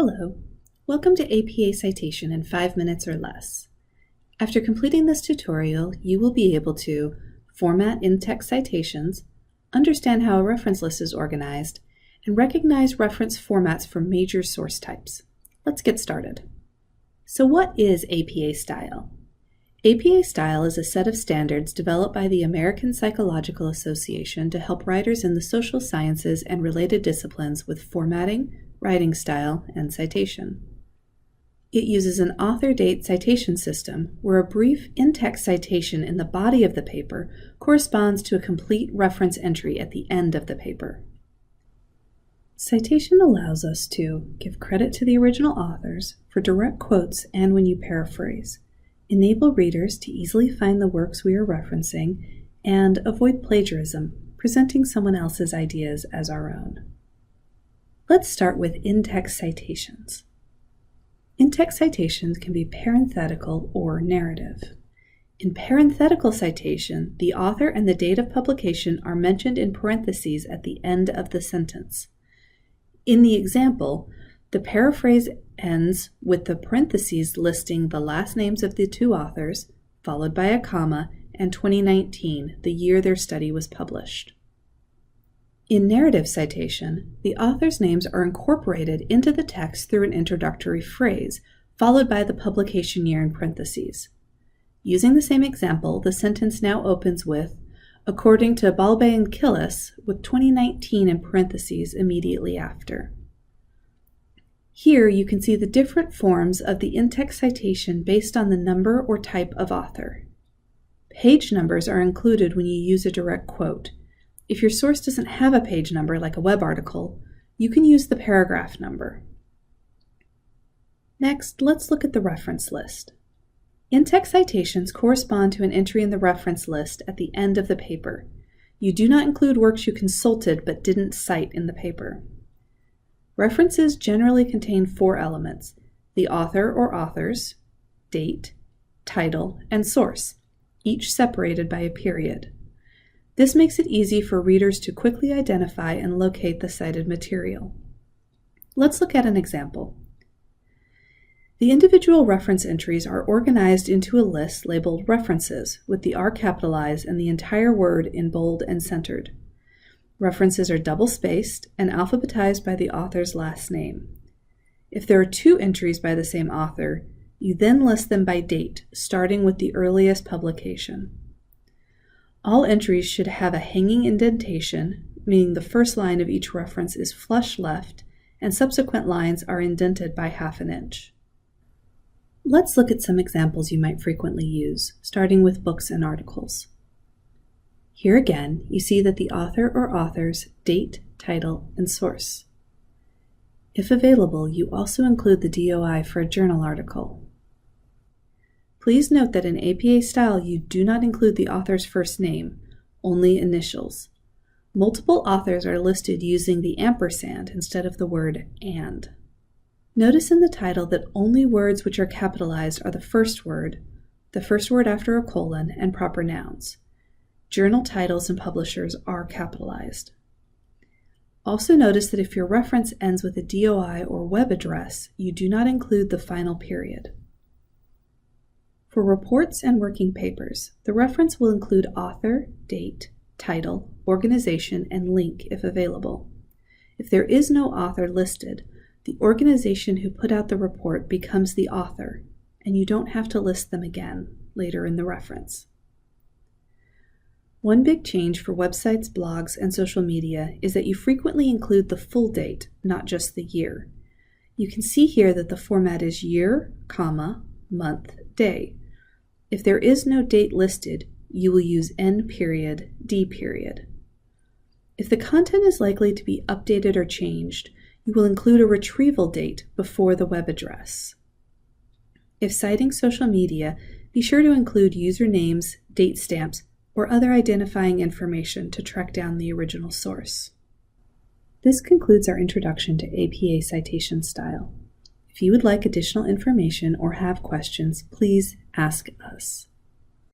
Hello, welcome to APA Citation in 5 minutes or less. After completing this tutorial, you will be able to format in-text citations, understand how a reference list is organized, and recognize reference formats for major source types. Let's get started. So what is APA Style? APA Style is a set of standards developed by the American Psychological Association to help writers in the social sciences and related disciplines with formatting, writing style, and citation. It uses an author-date citation system where a brief in-text citation in the body of the paper corresponds to a complete reference entry at the end of the paper. Citation allows us to give credit to the original authors for direct quotes and when you paraphrase, enable readers to easily find the works we are referencing, and avoid plagiarism, presenting someone else's ideas as our own. Let's start with in-text citations. In-text citations can be parenthetical or narrative. In parenthetical citation, the author and the date of publication are mentioned in parentheses at the end of the sentence. In the example, the paraphrase ends with the parentheses listing the last names of the two authors, followed by a comma, and 2019, the year their study was published. In narrative citation, the author's names are incorporated into the text through an introductory phrase, followed by the publication year in parentheses. Using the same example, the sentence now opens with, according to Balbe and Killis, with 2019 in parentheses immediately after. Here you can see the different forms of the in-text citation based on the number or type of author. Page numbers are included when you use a direct quote. If your source doesn't have a page number like a web article, you can use the paragraph number. Next, let's look at the reference list. In-text citations correspond to an entry in the reference list at the end of the paper. You do not include works you consulted but didn't cite in the paper. References generally contain 4 elements: the author or authors, date, title, and source, each separated by a period. This makes it easy for readers to quickly identify and locate the cited material. Let's look at an example. The individual reference entries are organized into a list labeled References, with the R capitalized and the entire word in bold and centered. References are double-spaced and alphabetized by the author's last name. If there are 2 entries by the same author, you then list them by date, starting with the earliest publication. All entries should have a hanging indentation, meaning the first line of each reference is flush left, and subsequent lines are indented by ½ inch. Let's look at some examples you might frequently use, starting with books and articles. Here again, you see that the author or authors, date, title, and source. If available, you also include the DOI for a journal article. Please note that in APA Style you do not include the author's first name, only initials. Multiple authors are listed using the ampersand instead of the word and. Notice in the title that only words which are capitalized are the first word after a colon, and proper nouns. Journal titles and publishers are capitalized. Also notice that if your reference ends with a DOI or web address, you do not include the final period. For reports and working papers, the reference will include author, date, title, organization, and link if available. If there is no author listed, the organization who put out the report becomes the author, and you don't have to list them again later in the reference. One big change for websites, blogs, and social media is that you frequently include the full date, not just the year. You can see here that the format is year, comma, month, day. If there is no date listed, you will use N period, D period. If the content is likely to be updated or changed, you will include a retrieval date before the web address. If citing social media, be sure to include usernames, date stamps, or other identifying information to track down the original source. This concludes our introduction to APA Citation Style. If you would like additional information or have questions, please ask us.